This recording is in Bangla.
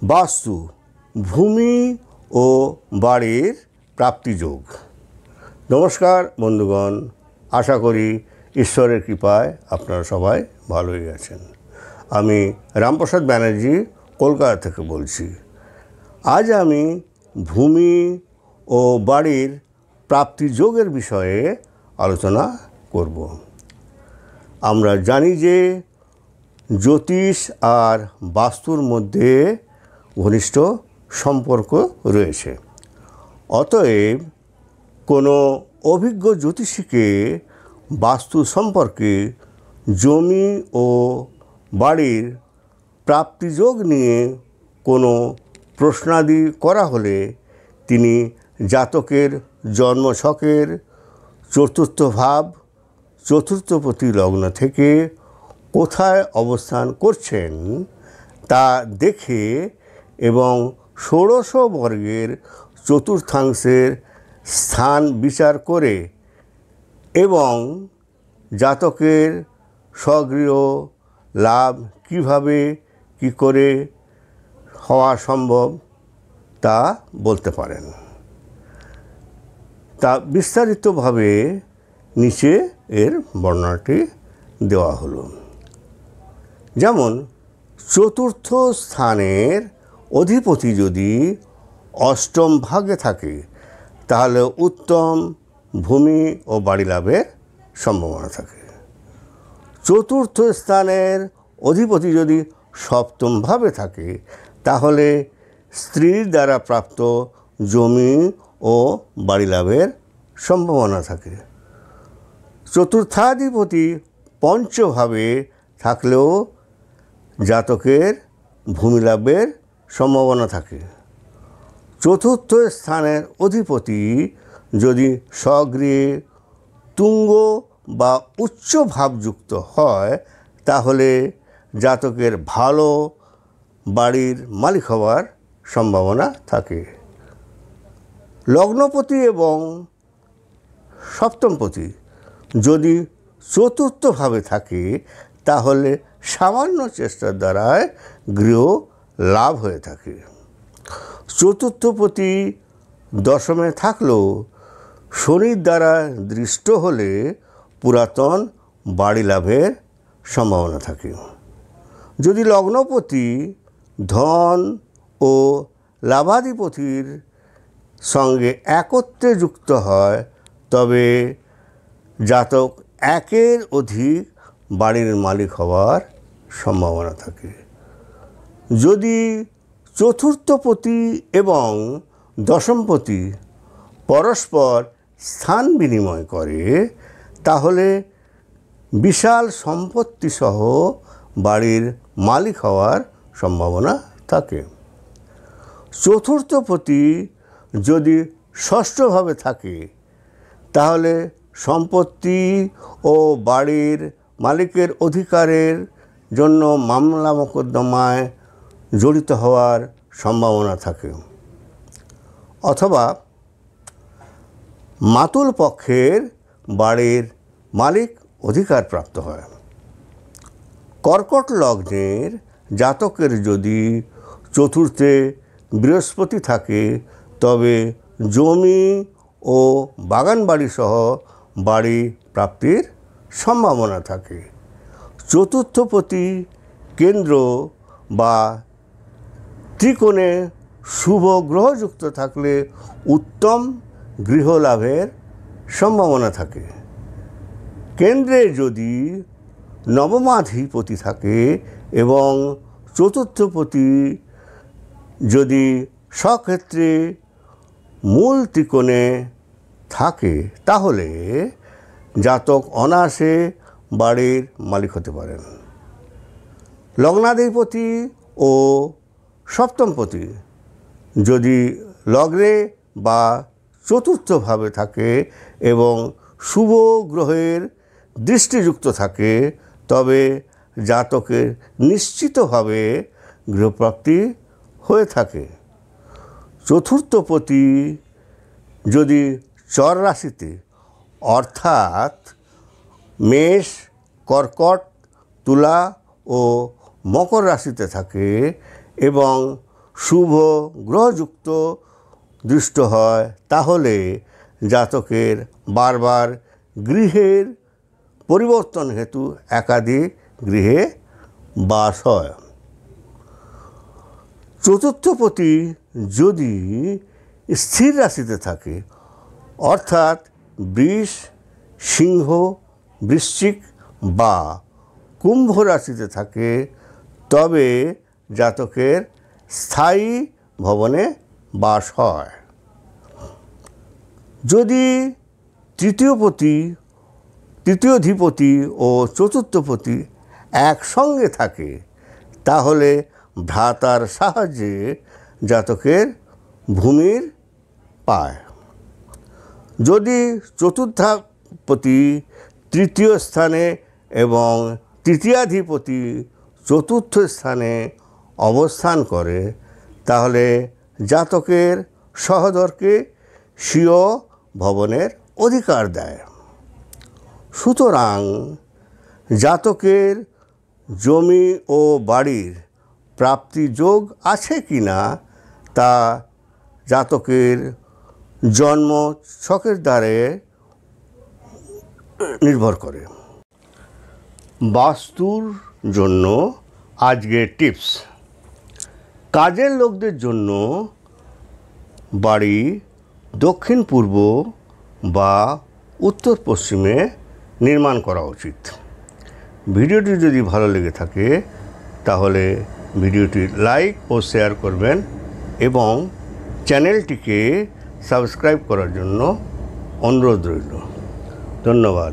বাস্তু, ভূমি ও বাড়ির প্রাপ্তিযোগ। নমস্কার বন্ধুগণ, আশা করি ঈশ্বরের কৃপায় আপনারা সবাই ভালোই আছেন। আমি রামপ্রসাদ ব্যানার্জি কলকাতা থেকে বলছি। আজ আমি ভূমি ও বাড়ির প্রাপ্তিযোগের বিষয়ে আলোচনা করব। আমরা জানি যে জ্যোতিষ আর বাস্তুর মধ্যে ঘনিষ্ঠ সম্পর্ক রয়েছে। অতএব কোনো অভিজ্ঞ জ্যোতিষীকে বাস্তু সম্পর্কে জমি ও বাড়ির প্রাপ্তিযোগ নিয়ে কোনো প্রশ্নাদি করা হলে তিনি জাতকের জন্মছকের চতুর্থ ভাব, চতুর্থপতি লগ্ন থেকে কোথায় অবস্থান করছেন তা দেখে এবং ষোড়শ বর্গের চতুর্থাংশের স্থান বিচার করে এবং জাতকের স্বগৃহ লাভ কিভাবে কি করে হওয়া সম্ভব তা বলতে পারেন। তা বিস্তারিতভাবে নিচে এর বর্ণনাটি দেওয়া হলো। যেমন চতুর্থ স্থানের অধিপতি যদি অষ্টম ভাগে থাকে তাহলে উত্তম ভূমি ও বাড়ি লাভের সম্ভাবনা থাকে। চতুর্থ স্থানের অধিপতি যদি সপ্তম ভাবে থাকে তাহলে স্ত্রীর দ্বারা প্রাপ্ত জমি ও বাড়ি লাভের সম্ভাবনা থাকে। চতুর্থাধিপতি পঞ্চমভাবে থাকলেও জাতকের ভূমি লাভের সম্ভাবনা থাকে। চতুর্থ স্থানের অধিপতি যদি স্বগৃহে তুঙ্গ বা উচ্চ ভাবযুক্ত হয় তাহলে জাতকের ভালো বাড়ির মালিক হওয়ার সম্ভাবনা থাকে। লগ্নপতি এবং সপ্তমপতি যদি চতুর্থভাবে থাকে তাহলে সামান্য চেষ্টার দ্বারায় গৃহ লাভ হয়ে থাকে। চতুর্থপতি দশমে থাকলেও শনির দ্বারা দৃষ্ট হলে পুরাতন বাড়ি লাভের সম্ভাবনা থাকে। যদি লগ্নপতি ধন ও লাভাধিপতির সঙ্গে একত্রে যুক্ত হয় তবে জাতক একের অধিক বাড়ির মালিক হওয়ার সম্ভাবনা থাকে। যদি চতুর্থপতি এবং দশমপতি পরস্পর স্থান বিনিময় করে তাহলে বিশাল সম্পত্তি সহ বাড়ির মালিক হওয়ার সম্ভাবনা থাকে। চতুর্থপতি যদি ষষ্ঠভাবে থাকে তাহলে সম্পত্তি ও বাড়ির মালিকের অধিকারের জন্য মামলা মোকদ্দমায় জড়িত হওয়ার সম্ভাবনা থাকে, অথবা মাতুল পক্ষের বাড়ির মালিক অধিকার প্রাপ্ত হয়। কর্কট লগ্নের জাতকের যদি চতুর্থে বৃহস্পতি থাকে তবে জমি ও বাগান বাড়ি সহ বাড়ি প্রাপ্তির সম্ভাবনা থাকে। চতুর্থপতি কেন্দ্র বা ত্রিকোণে শুভ গ্রহযুক্ত থাকলে উত্তম গৃহ লাভের সম্ভাবনা থাকে। কেন্দ্রে যদি নবমাধিপতি থাকে এবং চতুর্থপতি যদি স্বক্ষেত্রে মূল ত্রিকোণে থাকে তাহলে জাতক অনায়াসে বাড়ির মালিক হতে পারেন। লগ্নাধিপতি ও সপ্তমপতি যদি লগ্নে বা চতুর্থভাবে থাকে এবং শুভ গ্রহের দৃষ্টিযুক্ত থাকে তবে জাতকের নিশ্চিতভাবে গৃহপ্রাপ্তি হয়ে থাকে। চতুর্থপতি যদি চর রাশিতে অর্থাৎ মেষ, কর্কট, তুলা ও মকর রাশিতে থাকে এবং শুভ গ্রহযুক্ত দৃষ্ট হয় তাহলে জাতকের বারবার গৃহের পরিবর্তন হেতু একাধিক গৃহে বাস হয়। চতুর্থপতি যদি স্থির রাশিতে থাকে অর্থাৎ বৃষ, সিংহ, বৃশ্চিক বা কুম্ভ রাশিতে থাকে তবে জাতকের স্থায়ী ভবনে বাস হয়। যদি তৃতীয়ধিপতি ও চতুর্থপতি একসঙ্গে থাকে তাহলে ভ্রাতার সাহায্যে জাতকের ভূমির পায়। যদি চতুর্থাপতি তৃতীয় স্থানে এবং তৃতীয়াধিপতি চতুর্থ স্থানে অবস্থান করে তাহলে জাতকের সহোদরকে স্বীয় ভবনের অধিকার দেয়। সুতরাং জাতকের জমি ও বাড়ির প্রাপ্তি যোগ আছে কি না তা জাতকের জন্ম ছকের দ্বারে নির্ভর করে। বাস্তুর জন্য আজকের টিপস। কাজের লোকদের জন্য বাড়ি দক্ষিণ পূর্ব বা উত্তর পশ্চিমে নির্মাণ করা উচিত। ভিডিওটি যদি ভালো লেগে থাকে তাহলে ভিডিওটি লাইক ও শেয়ার করবেন এবং চ্যানেলটিকে সাবস্ক্রাইব করার জন্য অনুরোধ রইল। ধন্যবাদ।